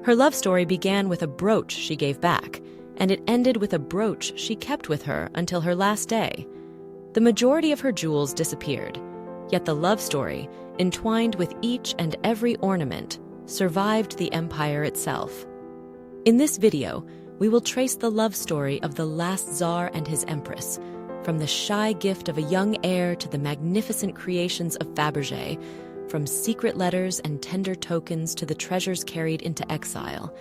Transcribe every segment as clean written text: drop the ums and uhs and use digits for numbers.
Her love story began with a brooch she gave back, and it ended with a brooch she kept with her until her last day. The majority of her jewels disappeared, yet the love story, entwined with each and every ornament, survived the empire itself. In this video, we will trace the love story of the last Tsar and his Empress, from the shy gift of a young heir to the magnificent creations of Faberge, from secret letters and tender tokens to the treasures carried into exile.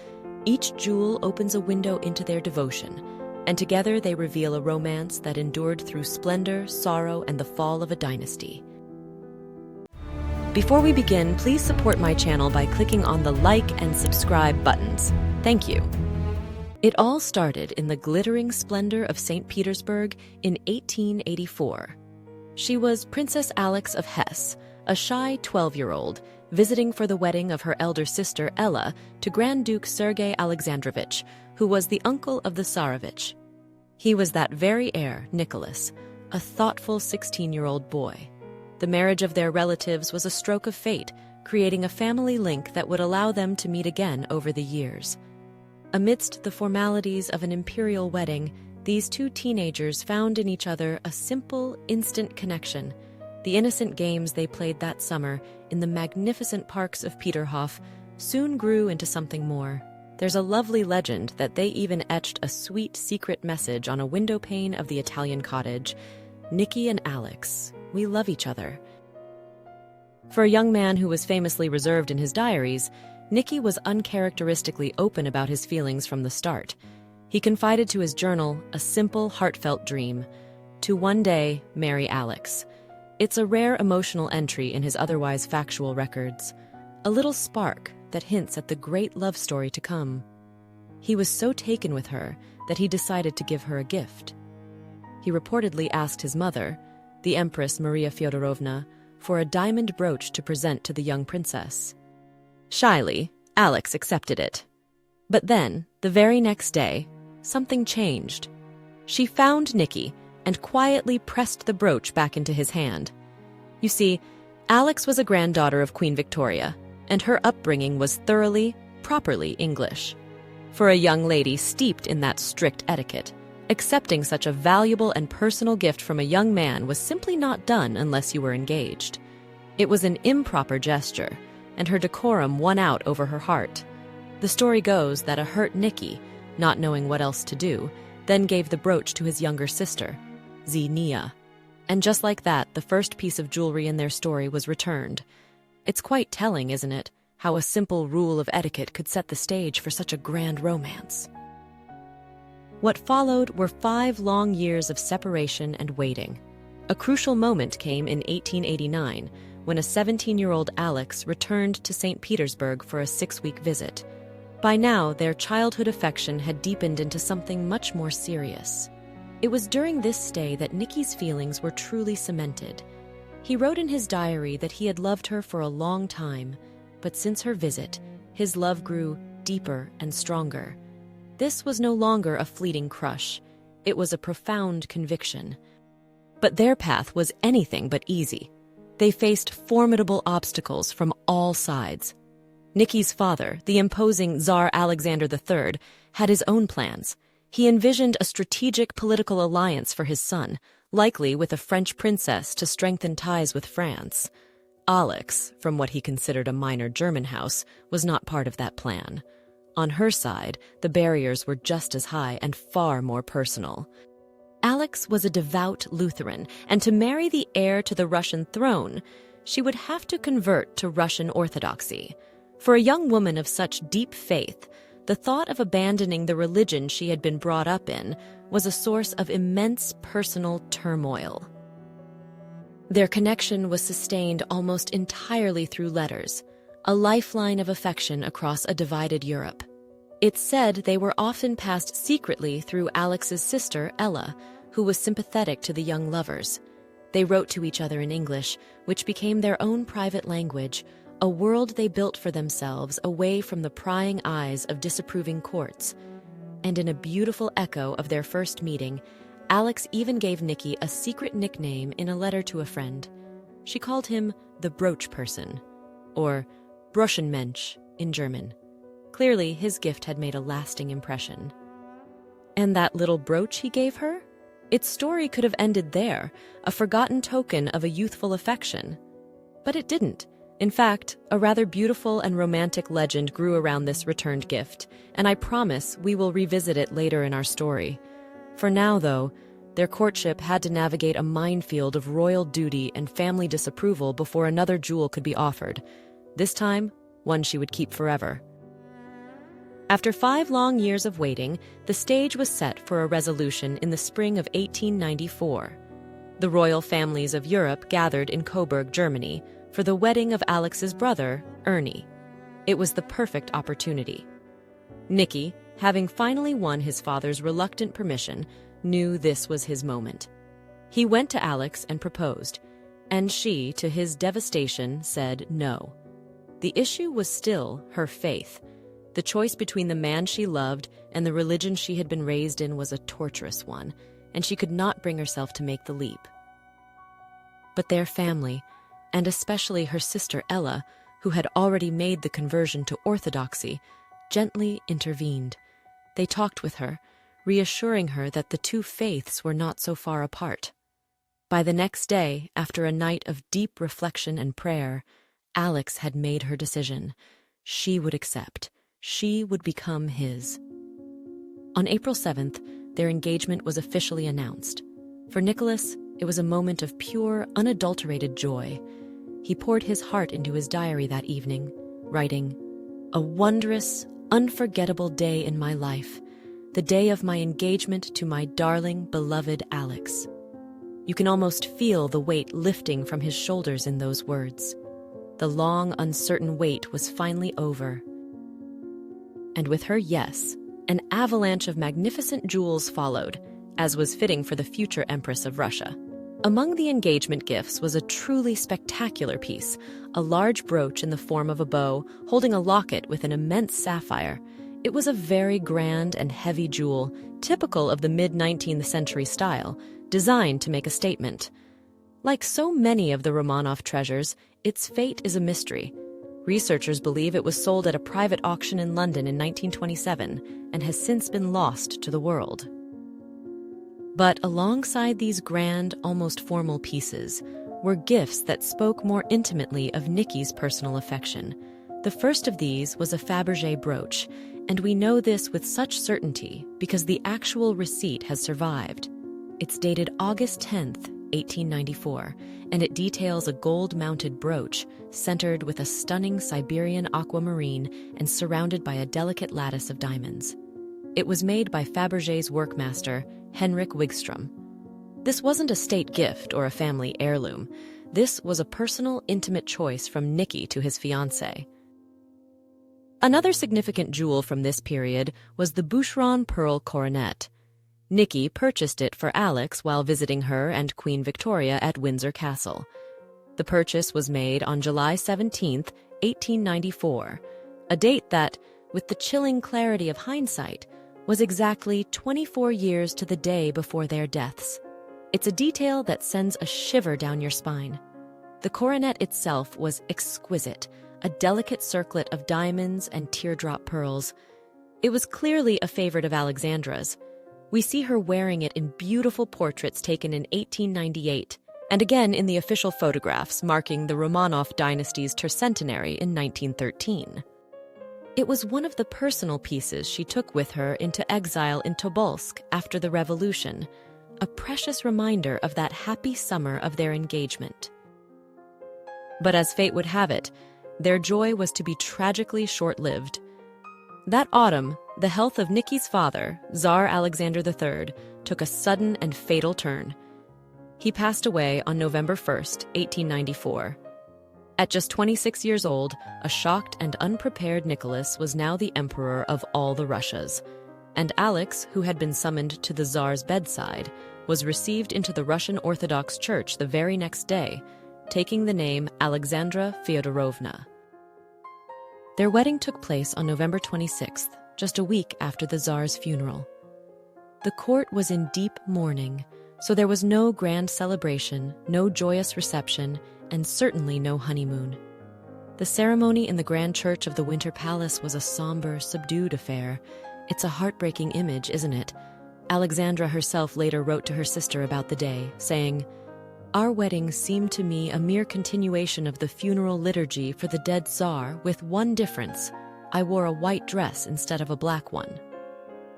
Each jewel opens a window into their devotion, and together they reveal a romance that endured through splendor, sorrow, and the fall of a dynasty. Before we begin, please support my channel by clicking on the like and subscribe buttons. Thank you. It all started in the glittering splendor of St. Petersburg in 1884. She was Princess Alix of Hesse, a shy 12-year-old, visiting for the wedding of her elder sister Ella to Grand Duke Sergei Alexandrovich, who was the uncle of the Tsarevich. He was that very heir, Nicholas, a thoughtful 16-year-old boy. The marriage of their relatives was a stroke of fate, creating a family link that would allow them to meet again over the years. Amidst the formalities of an imperial wedding, these two teenagers found in each other a simple, instant connection. The innocent games they played that summer in the magnificent parks of Peterhof soon grew into something more. There's a lovely legend that they even etched a sweet secret message on a window pane of the Italian cottage. "Nicky and Alex, we love each other." For a young man who was famously reserved in his diaries, Nicky was uncharacteristically open about his feelings from the start. He confided to his journal a simple, heartfelt dream: to one day marry Alex. It's a rare emotional entry in his otherwise factual records, a little spark that hints at the great love story to come. He was so taken with her that he decided to give her a gift. He reportedly asked his mother, the Empress Maria Fyodorovna, for a diamond brooch to present to the young princess. Shyly, Alex accepted it. But then, the very next day, something changed. She found Nicky and quietly pressed the brooch back into his hand. You see, Alex was a granddaughter of Queen Victoria, and her upbringing was thoroughly, properly English. For a young lady steeped in that strict etiquette, accepting such a valuable and personal gift from a young man was simply not done unless you were engaged. It was an improper gesture, and her decorum won out over her heart. The story goes that a hurt Nicky, not knowing what else to do, then gave the brooch to his younger sister, Xenia. And just like that, the first piece of jewelry in their story was returned. It's quite telling, isn't it, how a simple rule of etiquette could set the stage for such a grand romance. What followed were 5 long years of separation and waiting. A crucial moment came in 1889, when a 17-year-old Alex returned to St. Petersburg for a 6-week visit. By now, their childhood affection had deepened into something much more serious. It was during this stay that Nicky's feelings were truly cemented. He wrote in his diary that he had loved her for a long time, but since her visit, his love grew deeper and stronger. This was no longer a fleeting crush. It was a profound conviction. But their path was anything but easy. They faced formidable obstacles from all sides. Nicky's father, the imposing Tsar Alexander III, had his own plans. He envisioned a strategic political alliance for his son, likely with a French princess to strengthen ties with France. Alex, from what he considered a minor German house, was not part of that plan. On her side, the barriers were just as high and far more personal. Alex was a devout Lutheran, and to marry the heir to the Russian throne, she would have to convert to Russian Orthodoxy. For a young woman of such deep faith, the thought of abandoning the religion she had been brought up in was a source of immense personal turmoil. Their connection was sustained almost entirely through letters, a lifeline of affection across a divided Europe. It's said they were often passed secretly through Alex's sister, Ella, who was sympathetic to the young lovers. They wrote to each other in English, which became their own private language, a world they built for themselves away from the prying eyes of disapproving courts. And in a beautiful echo of their first meeting, Alex even gave Nicky a secret nickname in a letter to a friend. She called him the brooch person, or Broschenmensch in German. Clearly, his gift had made a lasting impression. And that little brooch he gave her? Its story could have ended there, a forgotten token of a youthful affection. But it didn't. In fact, a rather beautiful and romantic legend grew around this returned gift, and I promise we will revisit it later in our story. For now, though, their courtship had to navigate a minefield of royal duty and family disapproval before another jewel could be offered. This time, one she would keep forever. After 5 long years of waiting, the stage was set for a resolution in the spring of 1894. The royal families of Europe gathered in Coburg, Germany, for the wedding of Alex's brother, Ernie. It was the perfect opportunity. Nicky, having finally won his father's reluctant permission, knew this was his moment. He went to Alex and proposed, and she, to his devastation, said no. The issue was still her faith. The choice between the man she loved and the religion she had been raised in was a torturous one, and she could not bring herself to make the leap. But their family, and especially her sister Ella, who had already made the conversion to Orthodoxy, gently intervened. They talked with her, reassuring her that the two faiths were not so far apart. By the next day, after a night of deep reflection and prayer, Alex had made her decision. She would accept. She would become his. On April 7th, their engagement was officially announced. For Nicholas, it was a moment of pure, unadulterated joy. He poured his heart into his diary that evening, writing, "A wondrous, unforgettable day in my life, the day of my engagement to my darling, beloved Alex." You can almost feel the weight lifting from his shoulders in those words. The long, uncertain wait was finally over. And with her yes, an avalanche of magnificent jewels followed, as was fitting for the future Empress of Russia. Among the engagement gifts was a truly spectacular piece, a large brooch in the form of a bow, holding a locket with an immense sapphire. It was a very grand and heavy jewel, typical of the mid-19th century style, designed to make a statement. Like so many of the Romanov treasures, its fate is a mystery. Researchers believe it was sold at a private auction in London in 1927 and has since been lost to the world. But alongside these grand, almost formal pieces, were gifts that spoke more intimately of Nicky's personal affection. The first of these was a Faberge brooch, and we know this with such certainty because the actual receipt has survived. It's dated August 10th, 1894, and it details a gold-mounted brooch centered with a stunning Siberian aquamarine and surrounded by a delicate lattice of diamonds. It was made by Faberge's workmaster, Henrik Wigström. This wasn't a state gift or a family heirloom. This was a personal, intimate choice from Nicky to his fiancée. Another significant jewel from this period was the Boucheron pearl coronet. Nicky purchased it for Alex while visiting her and Queen Victoria at Windsor Castle. The purchase was made on July 17, 1894, a date that, with the chilling clarity of hindsight, was exactly 24 years to the day before their deaths. It's a detail that sends a shiver down your spine. The coronet itself was exquisite, a delicate circlet of diamonds and teardrop pearls. It was clearly a favorite of Alexandra's. We see her wearing it in beautiful portraits taken in 1898, and again in the official photographs marking the Romanov dynasty's tercentenary in 1913. It was one of the personal pieces she took with her into exile in Tobolsk after the revolution, a precious reminder of that happy summer of their engagement. But as fate would have it, their joy was to be tragically short-lived. That autumn, the health of Nicky's father, Tsar Alexander III, took a sudden and fatal turn. He passed away on November 1st, 1894. At just 26 years old, a shocked and unprepared Nicholas was now the emperor of all the Russias, and Alex, who had been summoned to the Tsar's bedside, was received into the Russian Orthodox Church the very next day, taking the name Alexandra Fyodorovna. Their wedding took place on November 26th, just a week after the Tsar's funeral. The court was in deep mourning, so there was no grand celebration, no joyous reception, and certainly no honeymoon. The ceremony in the Grand Church of the Winter Palace was a somber, subdued affair. It's a heartbreaking image, isn't it? Alexandra herself later wrote to her sister about the day, saying, "Our wedding seemed to me a mere continuation of the funeral liturgy for the dead Tsar, with one difference. I wore a white dress instead of a black one."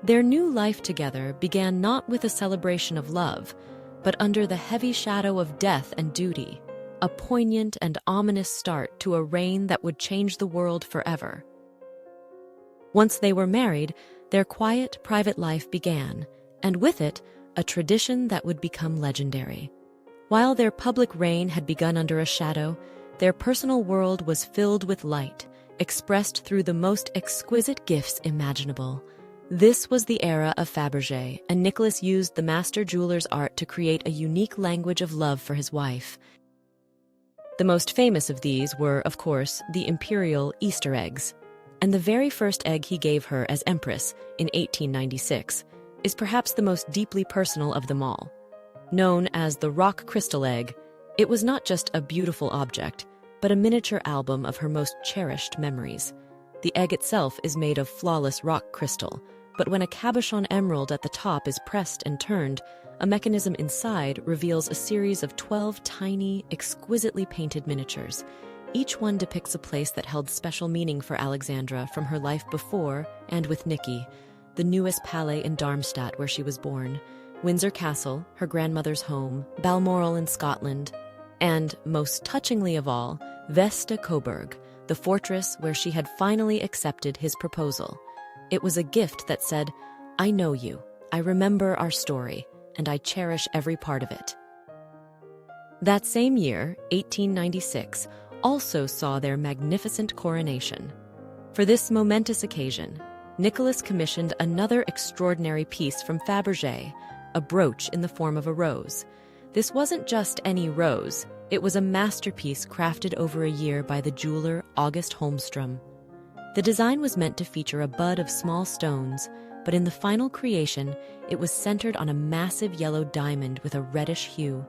Their new life together began not with a celebration of love, but under the heavy shadow of death and duty, a poignant and ominous start to a reign that would change the world forever. Once they were married, their quiet, private life began, and with it, a tradition that would become legendary. While their public reign had begun under a shadow, their personal world was filled with light, expressed through the most exquisite gifts imaginable. This was the era of Faberge, and Nicholas used the master jeweler's art to create a unique language of love for his wife. The most famous of these were, of course, the Imperial Easter eggs, and the very first egg he gave her as Empress in 1896 is perhaps the most deeply personal of them all. Known as the rock crystal egg, it was not just a beautiful object, but a miniature album of her most cherished memories. The egg itself is made of flawless rock crystal, but when a cabochon emerald at the top is pressed and turned, a mechanism inside reveals a series of 12 tiny, exquisitely painted miniatures. Each one depicts a place that held special meaning for Alexandra from her life before and with Nicky: the newest palais in Darmstadt where she was born, Windsor Castle, her grandmother's home, Balmoral in Scotland, and, most touchingly of all, Vesta Coburg, the fortress where she had finally accepted his proposal. It was a gift that said, "I know you, I remember our story, and I cherish every part of it." That same year, 1896, also saw their magnificent coronation. For this momentous occasion, Nicholas commissioned another extraordinary piece from Faberge, a brooch in the form of a rose. This wasn't just any rose, it was a masterpiece crafted over a year by the jeweler August Holmstrom. The design was meant to feature a bud of small stones, but in the final creation, it was centered on a massive yellow diamond with a reddish hue.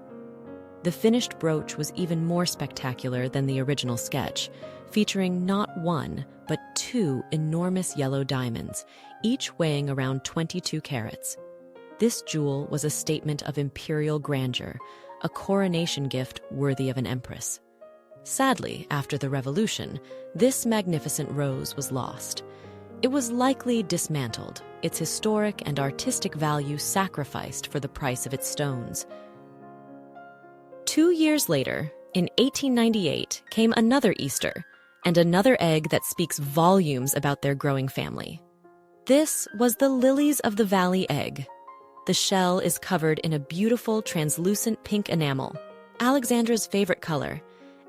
The finished brooch was even more spectacular than the original sketch, featuring not one, but two enormous yellow diamonds, each weighing around 22 carats. This jewel was a statement of imperial grandeur, a coronation gift worthy of an empress. Sadly, after the revolution, this magnificent rose was lost. It was likely dismantled, its historic and artistic value sacrificed for the price of its stones. 2 years later, in 1898, came another Easter, and another egg that speaks volumes about their growing family. This was the Lilies of the Valley egg. The shell is covered in a beautiful translucent pink enamel, Alexandra's favorite color,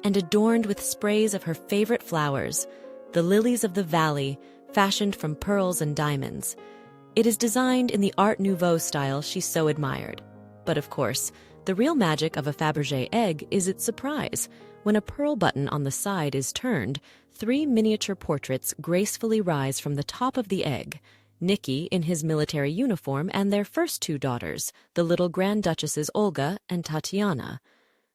and adorned with sprays of her favorite flowers, the lilies of the valley, fashioned from pearls and diamonds. It is designed in the Art Nouveau style she so admired. But of course, the real magic of a Faberge egg is its surprise. When a pearl button on the side is turned, 3 miniature portraits gracefully rise from the top of the egg: Nicky in his military uniform and their first 2 daughters, the little Grand Duchesses Olga and Tatiana.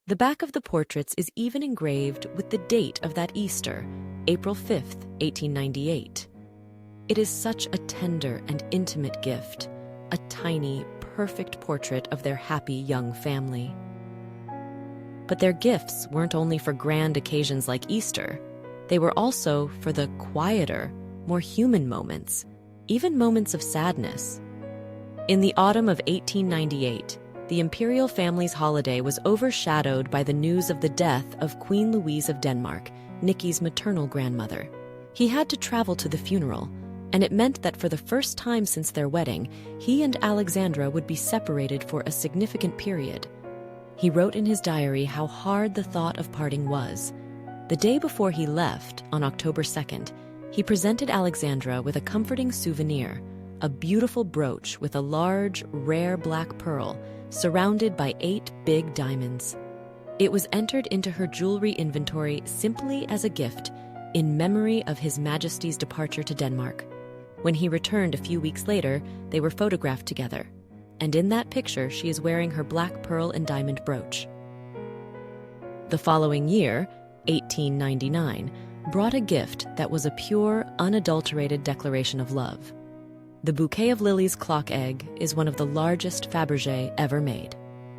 The back of the portraits is even engraved with the date of that Easter, April 5th, 1898. It is such a tender and intimate gift, a tiny, perfect portrait of their happy young family. But their gifts weren't only for grand occasions like Easter. They were also for the quieter, more human moments, even moments of sadness. In the autumn of 1898, the imperial family's holiday was overshadowed by the news of the death of Queen Louise of Denmark, Nicky's maternal grandmother. He had to travel to the funeral, and it meant that for the first time since their wedding, he and Alexandra would be separated for a significant period. He wrote in his diary how hard the thought of parting was. The day before he left, on October 2nd, he presented Alexandra with a comforting souvenir, a beautiful brooch with a large, rare black pearl surrounded by 8 big diamonds. It was entered into her jewelry inventory simply as a gift, in memory of His Majesty's departure to Denmark. When he returned a few weeks later, they were photographed together, and in that picture she is wearing her black pearl and diamond brooch. The following year, 1899, brought a gift that was a pure, unadulterated declaration of love. The bouquet of lilies clock egg is one of the largest Faberge ever made.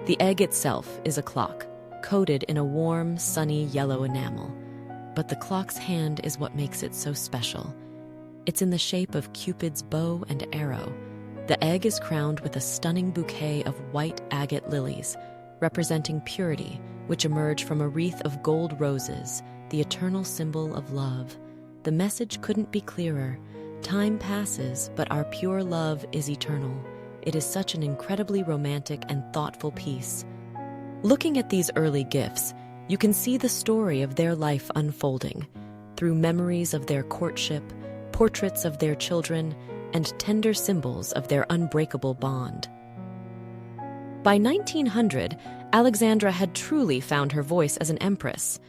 The egg itself is a clock, coated in a warm, sunny yellow enamel. But the clock's hand is what makes it so special. It's in the shape of Cupid's bow and arrow. The egg is crowned with a stunning bouquet of white agate lilies, representing purity, which emerge from a wreath of gold roses, the eternal symbol of love. The message couldn't be clearer. Time passes, but our pure love is eternal. It is such an incredibly romantic and thoughtful piece. Looking at these early gifts, you can see the story of their life unfolding, through memories of their courtship, portraits of their children, and tender symbols of their unbreakable bond. By 1900, Alexandra had truly found her voice as an empress,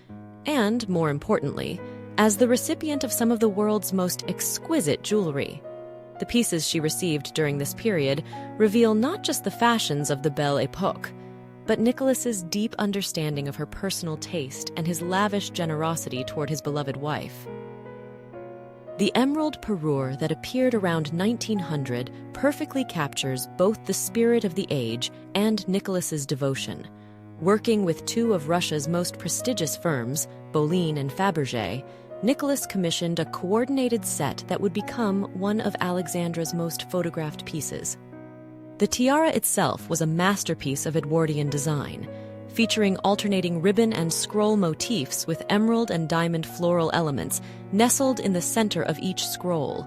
and, more importantly, as the recipient of some of the world's most exquisite jewelry. The pieces she received during this period reveal not just the fashions of the Belle Époque, but Nicholas's deep understanding of her personal taste and his lavish generosity toward his beloved wife. The emerald parure that appeared around 1900 perfectly captures both the spirit of the age and Nicholas's devotion. Working with two of Russia's most prestigious firms, Boleyn and Faberge, Nicholas commissioned a coordinated set that would become one of Alexandra's most photographed pieces. The tiara itself was a masterpiece of Edwardian design, featuring alternating ribbon and scroll motifs with emerald and diamond floral elements nestled in the center of each scroll.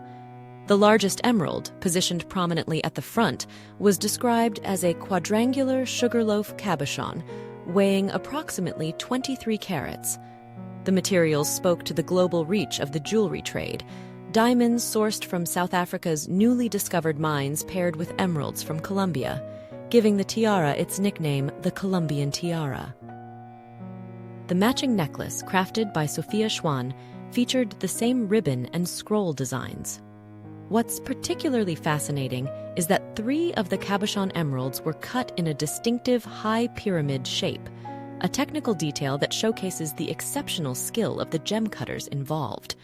The largest emerald, positioned prominently at the front, was described as a quadrangular sugarloaf cabochon, weighing approximately 23 carats. The materials spoke to the global reach of the jewelry trade. Diamonds sourced from South Africa's newly discovered mines paired with emeralds from Colombia, giving the tiara its nickname, the Colombian tiara. The matching necklace, crafted by Sophia Schwann, featured the same ribbon and scroll designs. What's particularly fascinating is that 3 of the cabochon emeralds were cut in a distinctive high pyramid shape, a technical detail that showcases the exceptional skill of the gem cutters involved.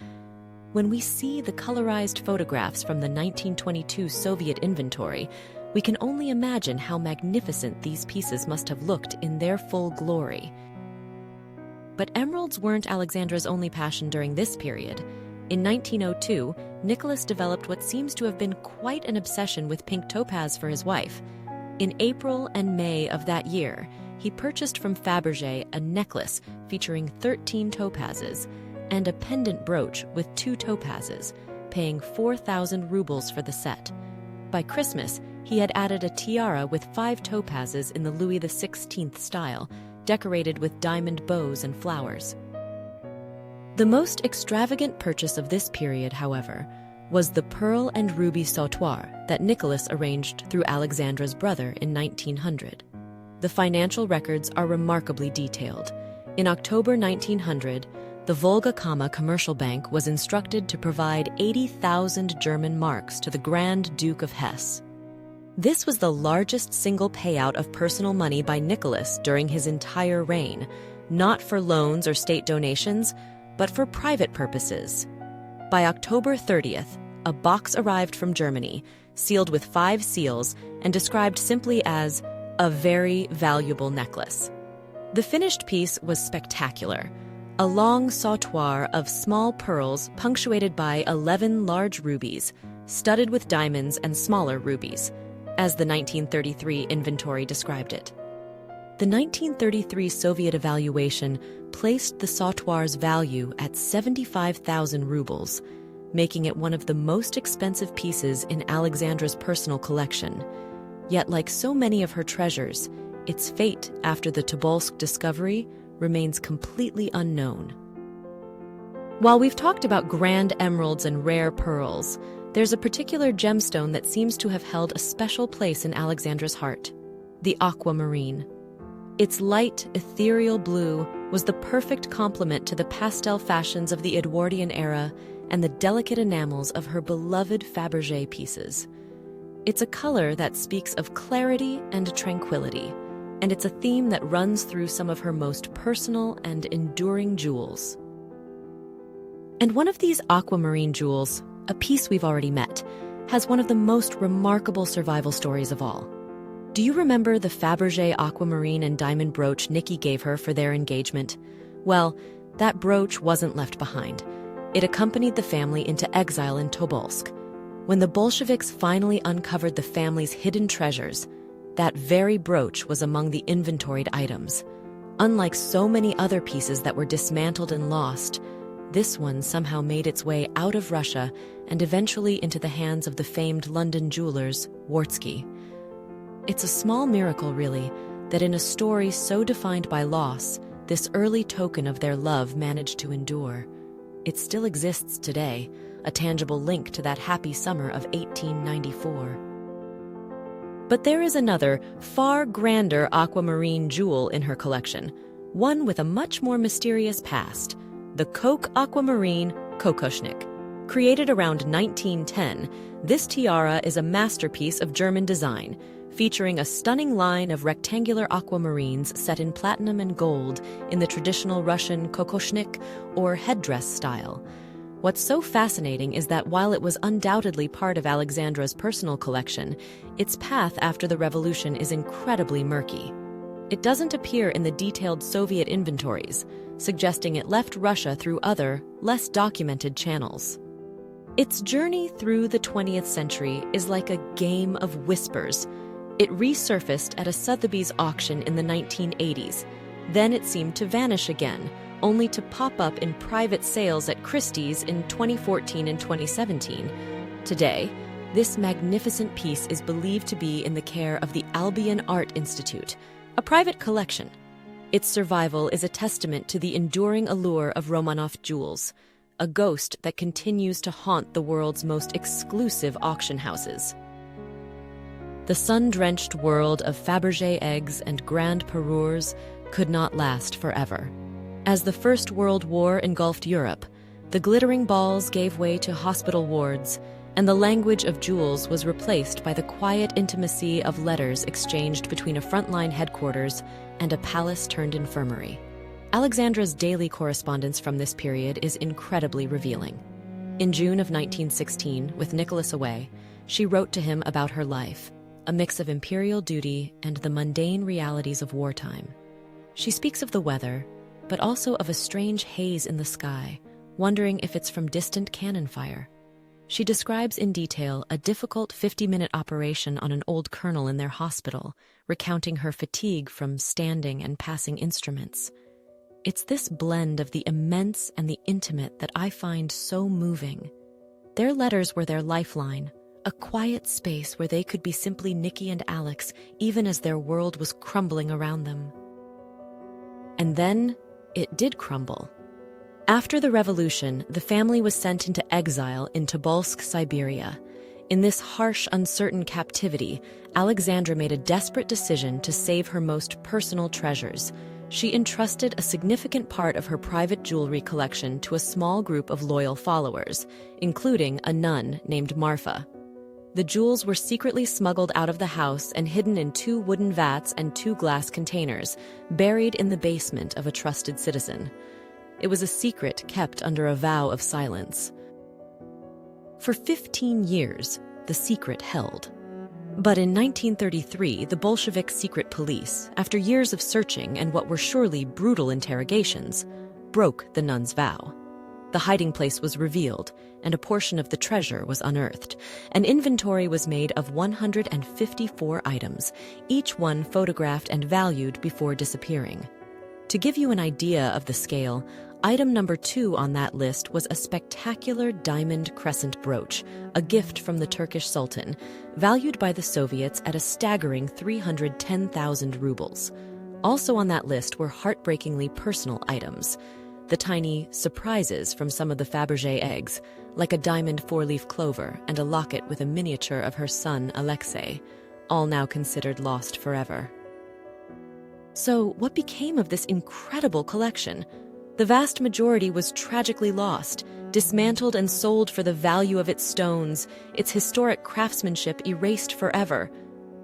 When we see the colorized photographs from the 1922 Soviet inventory, we can only imagine how magnificent these pieces must have looked in their full glory. But emeralds weren't Alexandra's only passion during this period. In 1902, Nicholas developed what seems to have been quite an obsession with pink topaz for his wife. In April and May of that year, he purchased from Faberge a necklace featuring 13 topazes and a pendant brooch with 2 topazes, paying 4,000 rubles for the set. By Christmas, he had added a tiara with 5 topazes in the Louis XVI style, decorated with diamond bows and flowers. The most extravagant purchase of this period, however, was the pearl and ruby sautoir that Nicholas arranged through Alexandra's brother in 1900. The financial records are remarkably detailed. In October 1900, the Volga-Kama Commercial Bank was instructed to provide 80,000 German marks to the Grand Duke of Hesse. This was the largest single payout of personal money by Nicholas during his entire reign, not for loans or state donations, but for private purposes. By October 30th, a box arrived from Germany, sealed with 5 seals and described simply as a very valuable necklace. The finished piece was spectacular. A long sautoir of small pearls punctuated by 11 large rubies, studded with diamonds and smaller rubies, as the 1933 inventory described it. The 1933 Soviet evaluation placed the sautoir's value at 75,000 rubles, making it one of the most expensive pieces in Alexandra's personal collection. Yet, like so many of her treasures, its fate after the Tobolsk discovery remains completely unknown. While we've talked about grand emeralds and rare pearls, there's a particular gemstone that seems to have held a special place in Alexandra's heart: the aquamarine. Its light, ethereal blue was the perfect complement to the pastel fashions of the Edwardian era and the delicate enamels of her beloved Faberge pieces. It's a color that speaks of clarity and tranquility, and it's a theme that runs through some of her most personal and enduring jewels. And one of these aquamarine jewels, a piece we've already met, has one of the most remarkable survival stories of all. Do you remember the Faberge aquamarine and diamond brooch Nikki gave her for their engagement? Well, that brooch wasn't left behind. It accompanied the family into exile in Tobolsk. When the Bolsheviks finally uncovered the family's hidden treasures, that very brooch was among the inventoried items. Unlike so many other pieces that were dismantled and lost, this one somehow made its way out of Russia and eventually into the hands of the famed London jewelers, Wartsky. It's a small miracle, really, that in a story so defined by loss, this early token of their love managed to endure. It still exists today, a tangible link to that happy summer of 1894. But there is another, far grander aquamarine jewel in her collection, one with a much more mysterious past, the Coke Aquamarine Kokoschnik. Created around 1910, this tiara is a masterpiece of German design, featuring a stunning line of rectangular aquamarines set in platinum and gold in the traditional Russian kokoschnik or headdress style. What's so fascinating is that while it was undoubtedly part of Alexandra's personal collection, its path after the revolution is incredibly murky. It doesn't appear in the detailed Soviet inventories, suggesting it left Russia through other, less documented channels. Its journey through the 20th century is like a game of whispers. It resurfaced at a Sotheby's auction in the 1980s. Then it seemed to vanish again, only to pop up in private sales at Christie's in 2014 and 2017. Today, this magnificent piece is believed to be in the care of the Albion Art Institute, a private collection. Its survival is a testament to the enduring allure of Romanov jewels, a ghost that continues to haunt the world's most exclusive auction houses. The sun-drenched world of Faberge eggs and grand parures could not last forever. As the First World War engulfed Europe, the glittering balls gave way to hospital wards, and the language of jewels was replaced by the quiet intimacy of letters exchanged between a frontline headquarters and a palace-turned-infirmary. Alexandra's daily correspondence from this period is incredibly revealing. In June of 1916, with Nicholas away, she wrote to him about her life, a mix of imperial duty and the mundane realities of wartime. She speaks of the weather, but also of a strange haze in the sky, wondering if it's from distant cannon fire. She describes in detail a difficult 50-minute operation on an old colonel in their hospital, recounting her fatigue from standing and passing instruments. It's this blend of the immense and the intimate that I find so moving. Their letters were their lifeline, a quiet space where they could be simply Nikki and Alex, even as their world was crumbling around them. And then, it did crumble. After the revolution, the family was sent into exile in Tobolsk, Siberia. In this harsh, uncertain captivity, Alexandra made a desperate decision to save her most personal treasures. She entrusted a significant part of her private jewelry collection to a small group of loyal followers, including a nun named Marfa. The jewels were secretly smuggled out of the house and hidden in 2 wooden vats and 2 glass containers, buried in the basement of a trusted citizen. It was a secret kept under a vow of silence. For 15 years, the secret held. But in 1933, the Bolshevik secret police, after years of searching and what were surely brutal interrogations, broke the nun's vow. The hiding place was revealed, and a portion of the treasure was unearthed. An inventory was made of 154 items, each one photographed and valued before disappearing. To give you an idea of the scale, item number 2 on that list was a spectacular diamond crescent brooch, a gift from the Turkish Sultan, valued by the Soviets at a staggering 310,000 rubles. Also on that list were heartbreakingly personal items. The tiny surprises from some of the Faberge eggs, like a diamond 4-leaf clover and a locket with a miniature of her son, Alexei, all now considered lost forever. So, what became of this incredible collection? The vast majority was tragically lost, dismantled and sold for the value of its stones, its historic craftsmanship erased forever.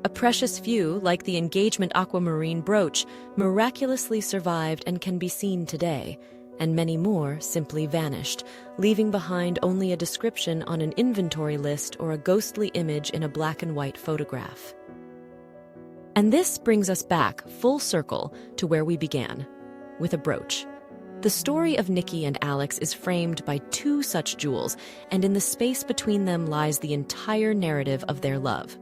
A precious few, like the engagement aquamarine brooch, miraculously survived and can be seen today. and many more simply vanished, leaving behind only a description on an inventory list or a ghostly image in a black and white photograph. And this brings us back full circle to where we began, with a brooch. The story of Nikki and Alex is framed by two such jewels, and in the space between them lies the entire narrative of their love.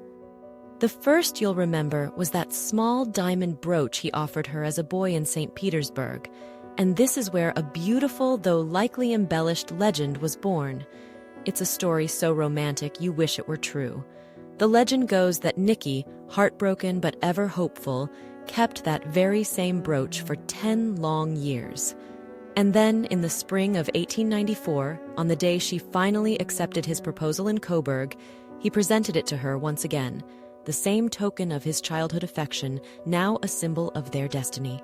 The first you'll remember was that small diamond brooch he offered her as a boy in St. Petersburg, and this is where a beautiful, though likely embellished, legend was born. It's a story so romantic you wish it were true. The legend goes that Nikki, heartbroken but ever hopeful, kept that very same brooch for 10 long years. And then, in the spring of 1894, on the day she finally accepted his proposal in Coburg, he presented it to her once again, the same token of his childhood affection, now a symbol of their destiny.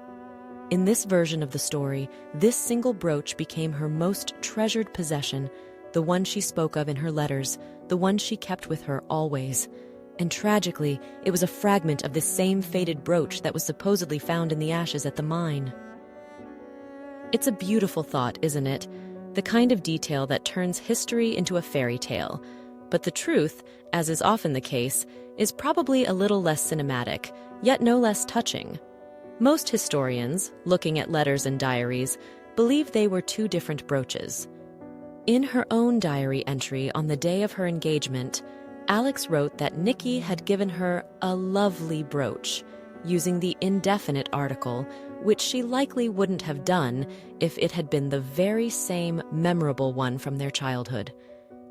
In this version of the story, this single brooch became her most treasured possession, the one she spoke of in her letters, the one she kept with her always. And tragically, it was a fragment of this same faded brooch that was supposedly found in the ashes at the mine. It's a beautiful thought, isn't it? The kind of detail that turns history into a fairy tale. But the truth, as is often the case, is probably a little less cinematic, yet no less touching. Most historians, looking at letters and diaries, believe they were two different brooches. In her own diary entry on the day of her engagement, Alex wrote that Nikki had given her a lovely brooch, using the indefinite article, which she likely wouldn't have done if it had been the very same memorable one from their childhood.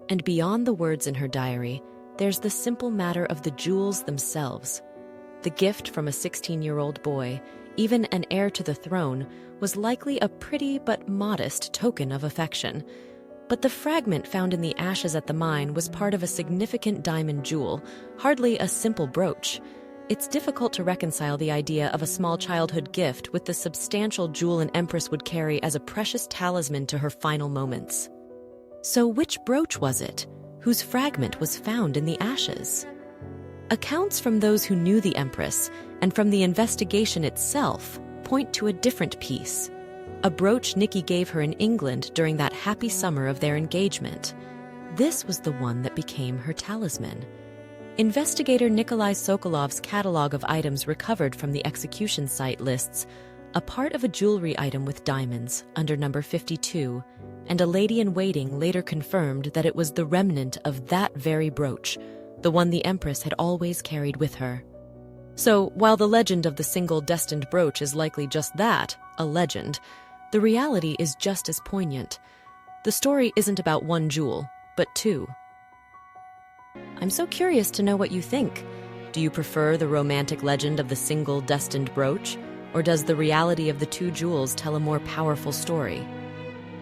And beyond the words in her diary, there's the simple matter of the jewels themselves. The gift from a 16-year-old boy, even an heir to the throne, was likely a pretty but modest token of affection. But the fragment found in the ashes at the mine was part of a significant diamond jewel, hardly a simple brooch. It's difficult to reconcile the idea of a small childhood gift with the substantial jewel an empress would carry as a precious talisman to her final moments. So which brooch was it, whose fragment was found in the ashes? Accounts from those who knew the empress and from the investigation itself point to a different piece, a brooch Nikki gave her in England during that happy summer of their engagement. This was the one that became her talisman. Investigator Nikolai Sokolov's catalog of items recovered from the execution site lists a part of a jewelry item with diamonds under number 52, and a lady-in-waiting later confirmed that it was the remnant of that very brooch, the one the Empress had always carried with her. So, while the legend of the single destined brooch is likely just that, a legend, the reality is just as poignant. The story isn't about one jewel, but two. I'm so curious to know what you think. Do you prefer the romantic legend of the single destined brooch, or does the reality of the two jewels tell a more powerful story?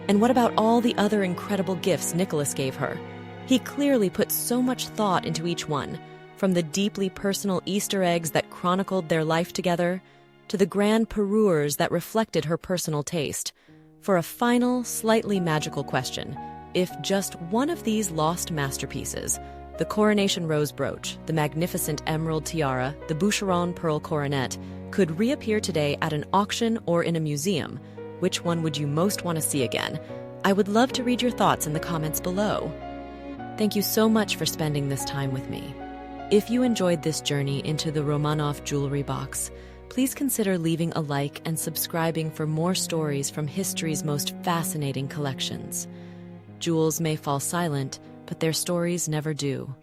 And what about all the other incredible gifts Nicholas gave her? He clearly put so much thought into each one, from the deeply personal Easter eggs that chronicled their life together, to the grand parures that reflected her personal taste. For a final, slightly magical question, if just one of these lost masterpieces, the coronation rose brooch, the magnificent emerald tiara, the Boucheron pearl coronet, could reappear today at an auction or in a museum, which one would you most want to see again? I would love to read your thoughts in the comments below. Thank you so much for spending this time with me. If you enjoyed this journey into the Romanov jewelry box, please consider leaving a like and subscribing for more stories from history's most fascinating collections. Jewels may fall silent, but their stories never do.